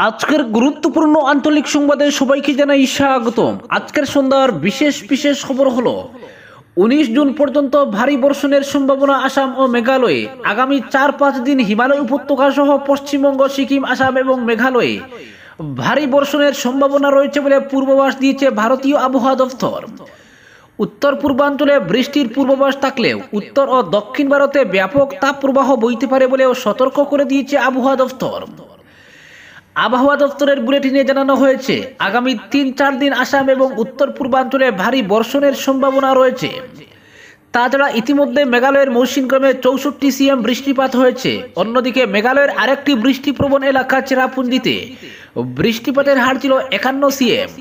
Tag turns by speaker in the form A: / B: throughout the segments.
A: আজকের গুরুত্বপূর্ণ আঞ্চলিক সংবাদে সবাইকে জানাই স্বাগতম। আজকের সন্ধ্যার বিশেষ বিশেষ খবর হলো 19 জুন পর্যন্ত ভারী বর্ষণের সম্ভাবনা আসাম ও মেঘালয়ে। আগামী 4-5 দিন হিমালয় উপত্যকা সহ পশ্চিমবঙ্গ, সিকিম, আসাম এবং মেঘালয়ে ভারী বর্ষণের সম্ভাবনা রয়েছে বলে পূর্বাভাস দিয়েছে ভারতীয় আবহাওয়া দফতর। উত্তর পূর্বাঞ্চলে বৃষ্টির পূর্বাভাস থাকলেও উত্তর ও দক্ষিণ ভারতে ব্যাপক তাপপ্রবাহ বইতে পারে বলেও সতর্ক করে দিয়েছে আবহাওয়া দফতর। আবহাওয়া দপ্তরের বুলেটিনে জানানো হয়েছে আগামী 3-4 দিন আসাম এবং উত্তর পূর্বাঞ্চলে ভারী বর্ষণের সম্ভাবনা রয়েছে। তাছাড়া ইতিমধ্যে মেঘালয়ের মৌসিনগ্রামে 64 cm বৃষ্টিপাত হয়েছে। অন্যদিকে মেঘালয়ের আরেকটি বৃষ্টিপ্রবণ এলাকা চেরাপুঞ্জিতে বৃষ্টিপাতের হার ছিল 51 cm।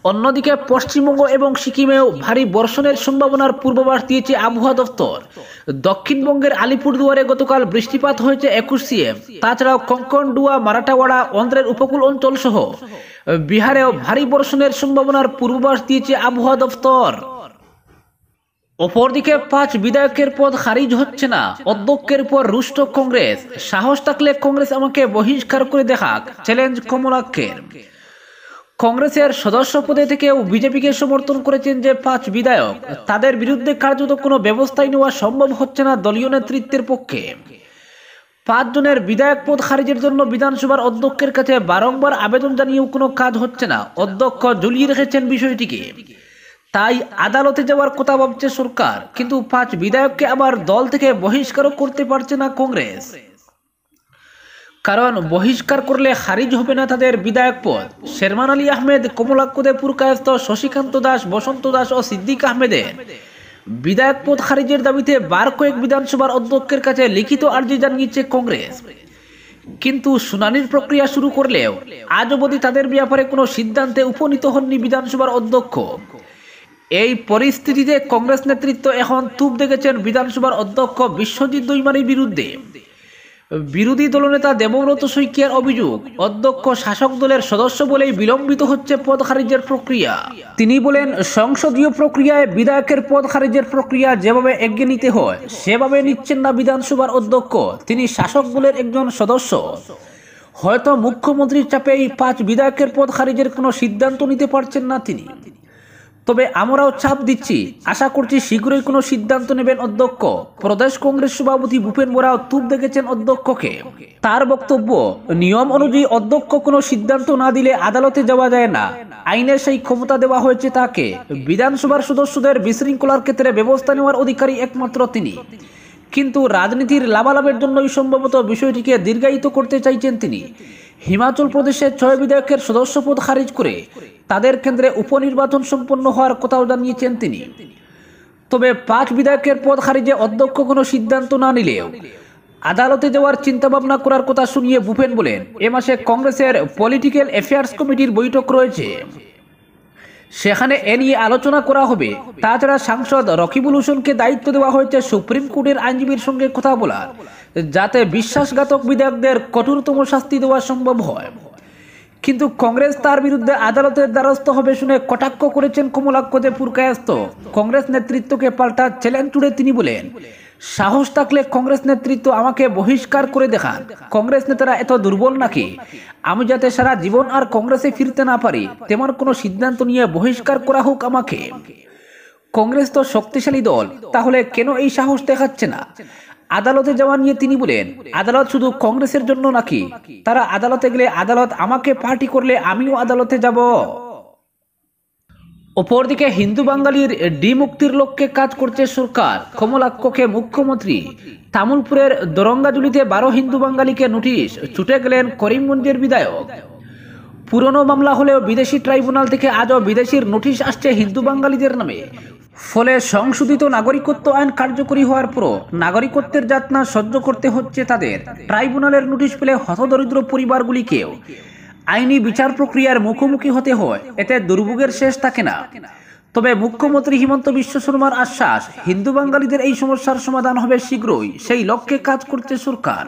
A: অন্যদিকে পশ্চিমবঙ্গ এবং সিকিমেও ভারী বর্ষণের সম্ভাবনার পূর্বাভাস দিয়েছে আবহাওয়া দপ্তর। দক্ষিণবঙ্গের আলিপুরদুয়ারে গতকাল বৃষ্টিপাত হয়েছে 21 cm। তাছাড়াও কোঙ্কন, ডুয়া, মারাঠাওয়াড়া, অন্ধ্রের উপকূল অঞ্চল সহ বিহারেও ভারী বর্ষণের সম্ভাবনার পূর্বাভাস দিয়েছে আবহাওয়া দপ্তর। অপরদিকে 5 বিধায়কের পদ খারিজ হচ্ছে না, অধ্যক্ষের পর রুষ্ট কংগ্রেস। সাহস থাকলে কংগ্রেস আমাকে বহিষ্কার করে দেখাক, চ্যালেঞ্জ কমলাক্ষের। কংগ্রেসের সদস্য পদে থেকেও বিজেপিকে সমর্থন করেছেন যে 5 বিধায়ক, তাদের বিরুদ্ধে কার্যত কোনো ব্যবস্থাই নেওয়া সম্ভব হচ্ছে না দলীয় নেতৃত্বের পক্ষে। 5 জনের বিধায়ক পদ খারিজের জন্য বিধানসভার অধ্যক্ষের কাছে বারংবার আবেদন জানিয়েও কোনো কাজ হচ্ছে না। অধ্যক্ষ ঝুলিয়ে রেখেছেন বিষয়টিকে। তাই আদালতে যাওয়ার কথা ভাবছে সরকার, কিন্তু 5 বিধায়ককে আবার দল থেকে বহিষ্কারও করতে পারছে না কংগ্রেস। কারণ বহিষ্কার করলে খারিজ হবে না তাদের বিধায়ক পদ। শেরমান আলী আহমেদ, কমলাক্ষদে পুরকায়স্থ শশীকান্ত দাস, বসন্ত দাস ও সিদ্দিক আহমেদের বিধায়ক পদ খারিজের দাবিতে বার কয়েক বিধানসভার অধ্যক্ষের কাছে লিখিত আর্জি জানিয়েছে কংগ্রেস। কিন্তু শুনানির প্রক্রিয়া শুরু করলেও আজ অবধি তাদের ব্যাপারে কোনো সিদ্ধান্তে উপনীত হননি বিধানসভার অধ্যক্ষ। এই পরিস্থিতিতে কংগ্রেস নেতৃত্ব এখন তুপ দেখেছেন বিধানসভার অধ্যক্ষ বিশ্বজিৎ দৈমারির বিরুদ্ধে। বিরোধী দলনেতা দেবব্রত শইকীয়ার অভিযোগ, অধ্যক্ষ শাসক দলের সদস্য বলেই বিলম্বিত হচ্ছে পদ খারিজের প্রক্রিয়া। তিনি বলেন, সংসদীয় প্রক্রিয়ায় বিধায়কের পদ খারিজের প্রক্রিয়া যেভাবে এগিয়ে নিতে হয় সেভাবে নিচ্ছেন না বিধানসভার অধ্যক্ষ। তিনি শাসক দলের একজন সদস্য। হয়তো মুখ্যমন্ত্রীর চাপেই 5 বিধায়কের পদ খারিজের কোনো সিদ্ধান্ত নিতে পারছেন না তিনি। তবে আমরাও চাপ দিচ্ছি, আশা করছি শীঘ্রই কোনো সিদ্ধান্ত নেবেন অধ্যক্ষ। প্রদেশ কংগ্রেস সভাপতি ভূপেন বোরাও তুপ দেখেছেন অধ্যক্ষকে। তার বক্তব্য, নিয়ম অনুযায়ী অধ্যক্ষ কোনো সিদ্ধান্ত না দিলে আদালতে যাওয়া যায় না। আইনে সেই ক্ষমতা দেওয়া হয়েছে তাকে। বিধানসভার সদস্যদের বিশৃঙ্খলার ক্ষেত্রে ব্যবস্থা নেওয়ার অধিকারী একমাত্র তিনি। কিন্তু রাজনীতির লাভালাভের জন্যই সম্ভবত বিষয়টিকে দীর্ঘায়িত করতে চাইছেন তিনি। হিমাচল প্রদেশের 6 বিধায়কের সদস্য পদ খারিজ করে তাদের কেন্দ্রে উপনির্বাচন সম্পন্ন হওয়ার কথাও জানিয়েছেন তিনি। তবে 5 বিধায়কের পদ খারিজে অধ্যক্ষ কোনো সিদ্ধান্ত না নিলেও আদালতে যাওয়ার চিন্তাভাবনা করার কথা শুনিয়ে ভূপেন বলেন, এ মাসে কংগ্রেসের পলিটিক্যাল অ্যাফেয়ার্স কমিটির বৈঠক রয়েছে, সেখানে এ নিয়ে আলোচনা করা হবে। তাছাড়া সাংসদ রকিবুল হোসেনকে দায়িত্ব দেওয়া হয়েছে সুপ্রিম কোর্টের আইনজীবীর সঙ্গে কথা বলার, যাতে বিশ্বাসঘাতক বিধায়কদের কঠোরতম শাস্তি দেওয়া সম্ভব হয়। কিন্তু কংগ্রেস তার বিরুদ্ধে আদালতের দ্বারস্থ হবে শুনে কটাক্ষ করেছেন কমলাক্ষদে পুরকায়স্থ। কংগ্রেস নেতৃত্বকে পাল্টা চ্যালেঞ্জ ছুড়ে তিনি বলেন, সাহস থাকলে কংগ্রেস নেতৃত্ব আমাকে বহিষ্কার করে দেখান। কংগ্রেস নেতারা এত দুর্বল নাকি? আমি যাতে সারা জীবন আর কংগ্রেসে ফিরতে না পারি তেমন কোনো সিদ্ধান্ত নিয়ে বহিষ্কার করা হোক আমাকে। কংগ্রেস তো শক্তিশালী দল, তাহলে কেন এই সাহস দেখাচ্ছে না? আদালতে যাওয়া নিয়ে তিনি বলেন, আদালত শুধু কংগ্রেসের জন্য নাকি? তারা আদালতে গেলে আদালত আমাকে পার্টি করলে আমিও আদালতে যাব। অপরদিকে হিন্দু বাঙালির ডিমুক্তির লক্ষ্যে কাজ করছে সরকার। কমলাক্ষকে মুখ্যমন্ত্রী। তামুলপুরের দরঙ্গাজুলিতে 12 হিন্দু বাঙালিকে নোটিশ, ছুটে গেলেন করিমগঞ্জের বিধায়ক। পুরনো মামলা হলেও বিদেশি ট্রাইব্যুনাল থেকে আজও বিদেশির নোটিশ আসছে হিন্দু বাঙালিদের নামে। ফলে সংশোধিত নাগরিকত্ব আইন কার্যকরী হওয়ার পরও নাগরিকত্বের যাতনা সহ্য করতে হচ্ছে তাদের। ট্রাইব্যুনালের নোটিশ পেলে হতদরিদ্র পরিবারগুলিকেও আইনি বিচার প্রক্রিয়ার মুখোমুখি হতে হয়। এতে দুর্ভোগের শেষ থাকে না। তবে মুখ্যমন্ত্রী হিমন্ত বিশ্ব শর্মার আশ্বাস, হিন্দু বাঙালিদের এই সমস্যার সমাধান হবে শীঘ্রই। সেই লক্ষ্যে কাজ করছে সরকার।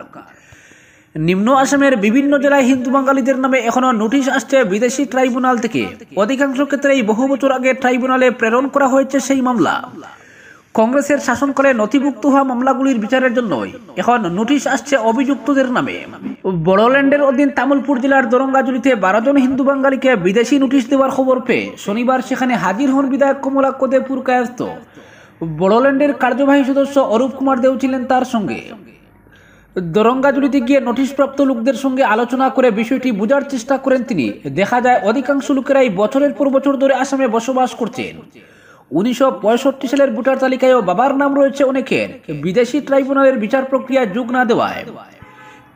A: নিম্ন আসামের বিভিন্ন জেলায় হিন্দু বাঙালিদের নামে এখনো নোটিশ আসছে বিদেশি ট্রাইব্যুনাল থেকে। অধিকাংশ ক্ষেত্রেই বহু বছর আগে ট্রাইব্যুনালে প্রেরণ করা হয়েছে সেই মামলা। কংগ্রেসের শাসনকালে নথিভুক্ত হওয়া মামলাগুলির বিচারের জন্যই এখন নোটিশ আসছে অভিযুক্তদের নামে। বড়োল্যান্ডের অধীন তামুলপুর জেলার দরঙ্গাজুলিতে 12 জন হিন্দু বাঙালিকে বিদেশি নোটিশ দেওয়ার খবর পেয়ে শনিবার সেখানে হাজির হন বিধায়ক কমলাক্ষ দে পুরকায়স্থ। বড়োল্যান্ডের কার্যবাহী সদস্য অরূপ কুমার দেও ছিলেন তার সঙ্গে। দরঙ্গাজুলিতে গিয়ে নোটিশপ্রাপ্ত লোকদের সঙ্গে আলোচনা করে বিষয়টি বোঝার চেষ্টা করেন তিনি। দেখা যায় অধিকাংশ লোকেরাই বছরের পর বছর ধরে আসামে বসবাস করছেন। 1965 সালের ভোটার তালিকায়ও বাবার নাম রয়েছে অনেকের। বিদেশি ট্রাইব্যুনালের বিচার প্রক্রিয়ায় যোগ না দেওয়ায়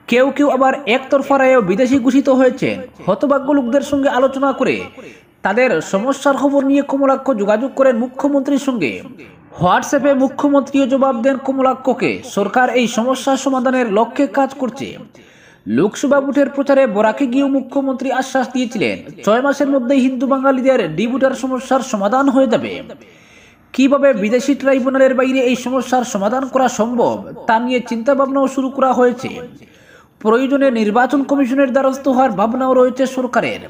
A: কেউ কেউ আবার একতরফা রায়েও বিদেশি ঘোষিত হয়েছেন। হতভাগ্য লোকদের সঙ্গে আলোচনা করে তাদের সমস্যার খবর নিয়ে কমলাক্ষ যোগাযোগ করেন মুখ্যমন্ত্রীর সঙ্গে। হোয়াটসঅ্যাপে মুখ্যমন্ত্রীও জবাব দেন কমলাক্ষকে সরকার এই সমস্যার সমাধানের লক্ষ্যে কাজ করছে। লোকসভা ভোটের প্রচারে বরাকে গিয়েও মুখ্যমন্ত্রী আশ্বাস দিয়েছিলেন 6 মাসের মধ্যেই হিন্দু বাঙালিদের ডিভোটার সমস্যার সমাধান হয়ে যাবে। কিভাবে বিদেশি ট্রাইব্যুনালের বাইরে এই সমস্যার সমাধান করা সম্ভব তা নিয়ে চিন্তা ভাবনাও শুরু করা হয়েছে। প্রয়োজনে নির্বাচন কমিশনের দ্বারস্থ হওয়ার ভাবনাও রয়েছে সরকারের।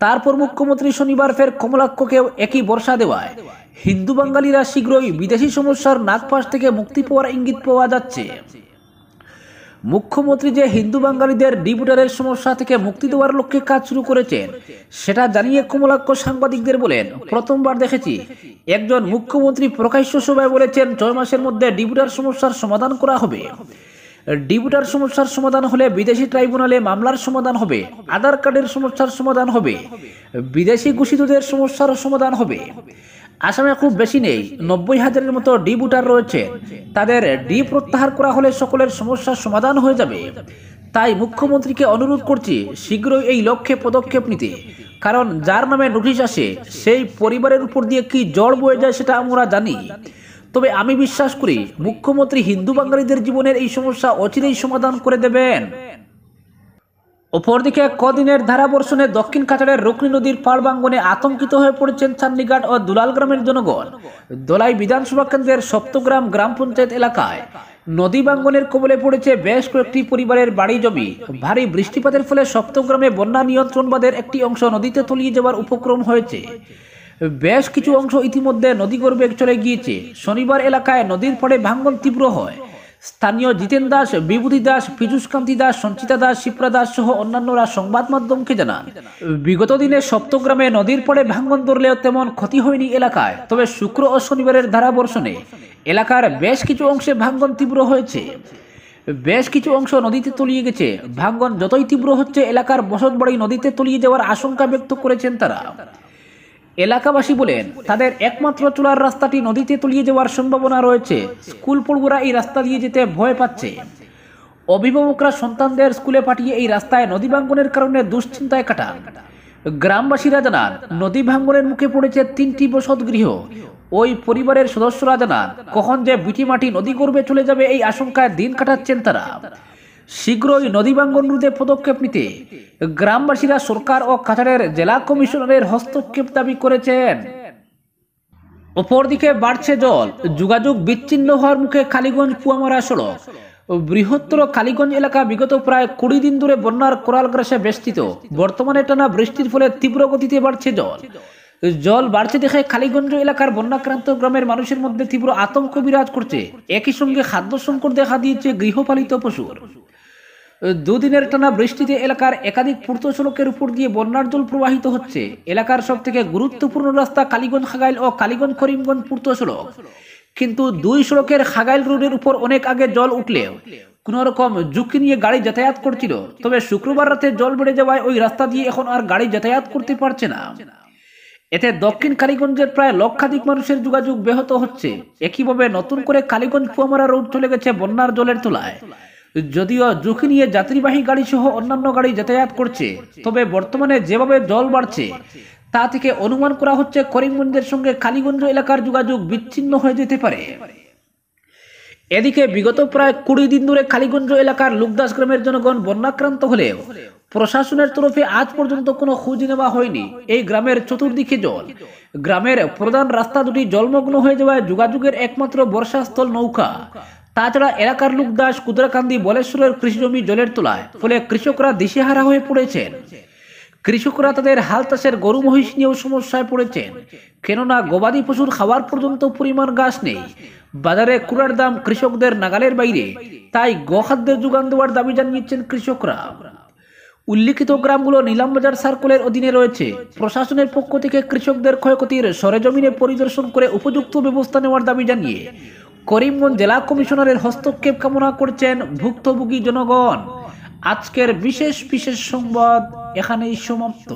A: তারপর মুখ্যমন্ত্রী শনিবার ফের কমলাক্ষকেও একই ভরসা দেওয়ায় হিন্দু বাঙালিরা শীঘ্রই বিদেশি সমস্যার নাগপাশ থেকে মুক্তি পাওয়ার ইঙ্গিত পাওয়া যাচ্ছে। মুখ্যমন্ত্রী যে হিন্দু বাঙালিদের ডিভোটারের সমস্যা থেকে মুক্তি দেওয়ার লক্ষ্যে কাজ শুরু করেছেন সেটা জানিয়ে কমলাক্ষ সাংবাদিকদের বলেন, প্রথমবার দেখেছি একজন মুখ্যমন্ত্রী প্রকাশ্য সভায় বলেছেন 6 মাসের মধ্যে ডিভোটার সমস্যার সমাধান করা হবে। ডিভোটার সমস্যার সমাধান হলে বিদেশি ট্রাইব্যুনালে মামলার সমাধান হবে, আধার কার্ডের সমস্যার সমাধান হবে, বিদেশি ঘোষিতদের সমস্যার সমাধান হবে। আসামে খুব বেশি নেই, 90,000-এর মতো ডিভোটার রয়েছে। তাদের ডি প্রত্যাহার করা হলে সকলের সমস্যার সমাধান হয়ে যাবে। তাই মুখ্যমন্ত্রীকে অনুরোধ করছি শীঘ্রই এই লক্ষ্যে পদক্ষেপ নিতে। কারণ যার নামে নোটিশ আসে সেই পরিবারের উপর দিয়ে কি জল বয়ে যায় সেটা আমরা জানি। তবে আমি বিশ্বাস করি মুখ্যমন্ত্রী হিন্দু বাঙালিদের জীবনের এই সমস্যা অচিরেই সমাধান করে দেবেন। অপরদিকে কদিনের ধারাবর্ষণে দক্ষিণ কাছাড়ের রুকনি নদীর পাড় ভাঙ্গনে আতঙ্কিত হয়ে পড়েছেন চান্নিঘাট ও দুলাল গ্রামের জনগণ। দোলাই বিধানসভা কেন্দ্রের সপ্তগ্রাম গ্রাম পঞ্চায়েত এলাকায় নদী ভাঙ্গনের কবলে পড়েছে বেশ কয়েকটি পরিবারের বাড়ি জমি। ভারী বৃষ্টিপাতের ফলে সপ্তগ্রামে বন্যা নিয়ন্ত্রণ বাঁধের একটি অংশ নদীতে তলিয়ে যাওয়ার উপক্রম হয়েছে। বেশ কিছু অংশ ইতিমধ্যে নদীগর্ভে চলে গিয়েছে। শনিবার এলাকায় নদীর পাড়ে ভাঙ্গন তীব্র হয়। স্থানীয় জিতেন দাস, বিভূতি দাস, পীযুষকান্তি দাস, সঞ্চিতা দাস, শিপ্রা দাস সহ অন্যান্যরা সংবাদ মাধ্যমকে জানান, বিগত দিনে সপ্তগ্রামে নদীর পাড়ে ভাঙ্গন ধরলেও তেমন ক্ষতি হয়নি এলাকায়। তবে শুক্র ও শনিবারের ধারাবর্ষণে এলাকার বেশ কিছু অংশে ভাঙ্গন তীব্র হয়েছে। বেশ কিছু অংশ নদীতে তলিয়ে গেছে। ভাঙ্গন যতই তীব্র হচ্ছে এলাকার বসতবাড়ি নদীতে তলিয়ে যাওয়ার আশঙ্কা ব্যক্ত করেছেন তারা। এলাকাবাসী বলেন তাদের একমাত্র চলার রাস্তাটি নদীতে তলিয়ে যাওয়ার সম্ভাবনা রয়েছে। স্কুল পড়ুয়ারা এই রাস্তা দিয়ে যেতে ভয় পাচ্ছে। অভিভাবকরা সন্তানদের স্কুলে পাঠিয়ে এই রাস্তায় নদী ভাঙ্গনের কারণে দুশ্চিন্তায় কাটান। গ্রামবাসীরা জানান নদী ভাঙ্গনের মুখে পড়েছে 3টি বসতগৃহ। ওই পরিবারের সদস্যরা জানান কখন যে বিটি মাটি নদী গর্ভে চলে যাবে এই আশঙ্কায় দিন কাটাচ্ছেন তারা। শীঘ্রই নদী ভাঙ্গন রোধে পদক্ষেপ নিতে গ্রামবাসীরা সরকার ও কাছাড়ের জেলা কমিশনারের হস্তক্ষেপ দাবি করেছেন। অপরদিকে বাড়ছে জল, যোগাযোগ বিচ্ছিন্ন হওয়ার মুখে কালীগঞ্জ পুয়ামারা সড়ক। বৃহত্তর কালীগঞ্জ এলাকা বিগত প্রায় 20 দিন ধরে বন্যার কোরাল গ্রাসে বেষ্টিত। বর্তমানে টানা বৃষ্টির ফলে তীব্র গতিতে বাড়ছে জল বাড়ছে দেখে কালীগঞ্জ এলাকার বন্যাক্রান্ত গ্রামের মানুষের মধ্যে তীব্র আতঙ্ক বিরাজ করছে। একই সঙ্গে খাদ্য সংকট দেখা দিয়েছে গৃহপালিত পশুর। 2 দিনের টানা বৃষ্টিতে এলাকার একাধিক পূর্ত সড়কের উপর দিয়ে বন্যার জল প্রবাহিত হচ্ছে। এলাকার সব থেকে গুরুত্বপূর্ণ রাস্তা কালীগঞ্জ খাগাইল ও কালীগঞ্জ করিমগঞ্জ পূর্ত সড়ক। কিন্তু 2 সড়কের খাগাইল রোডের উপর অনেক আগে জল উঠলেও কোন রকম ঝুঁকি নিয়ে গাড়ি যাতায়াত করছিল। তবে শুক্রবার রাতে জল বেড়ে যাওয়ায় ওই রাস্তা দিয়ে এখন আর গাড়ি যাতায়াত করতে পারছে না। এতে দক্ষিণ কালীগঞ্জের প্রায় লক্ষাধিক মানুষের যোগাযোগ ব্যাহত হচ্ছে। একইভাবে নতুন করে কালীগঞ্জ পুয়ামারা রোড চলে গেছে বন্যার জলের তলায়। যদিও ঝুঁকি নিয়ে যাত্রীবাহী গাড়ি সহ অন্যান্য গাড়ি যাতায়াত করছে, তবে বর্তমানে যেভাবে জল বাড়ছে তা থেকে অনুমান করা হচ্ছে করিমগঞ্জের সঙ্গে কালীগঞ্জ এলাকার যোগাযোগ বিচ্ছিন্ন হয়ে যেতে পারে। এদিকে বিগত প্রায় 20 দিন ধরে কালীগঞ্জ এলাকার লোকদাস গ্রামের জনগণ বন্যাক্রান্ত হলেও প্রশাসনের তরফে আজ পর্যন্ত কোনো খোঁজ নেওয়া হয়নি। এই গ্রামের চতুর্দিকে জল। গ্রামের প্রধান রাস্তা দুটি জলমগ্ন হয়ে যাওয়ায় যোগাযোগের একমাত্র বর্ষাস্থল নৌকা। তাছাড়া এলাকার লোকদাস, কুদরাকান্দি, বলেশ্বরের কৃষি জমি জলের তলায়, ফলে কৃষকরা দিশেহারা হয়ে পড়েছেন। কৃষকরা তাদের হাল চাষের গরু মহিষ নিয়েও সমস্যায় পড়েছেন, কেননা গবাদি পশুর খাওয়ার পর্যন্ত পরিমাণ ঘাস নেই। বাজারে কুড়ার দাম কৃষকদের নাগালের বাইরে, তাই গোখাদ্যের যোগান দেওয়ার দাবি জানিয়েছেন কৃষকরা। উল্লিখিত গ্রামগুলো নিলামবাজার সার্কেলের অধীনে রয়েছে। প্রশাসনের পক্ষ থেকে কৃষকদের ক্ষয়ক্ষতির সরেজমিনে পরিদর্শন করে উপযুক্ত ব্যবস্থা নেওয়ার দাবি জানিয়ে করিমগঞ্জ জেলা কমিশনারের হস্তক্ষেপ কামনা করছেন ভুক্তভোগী জনগণ। আজকের বিশেষ সংবাদ এখানেই সমাপ্ত।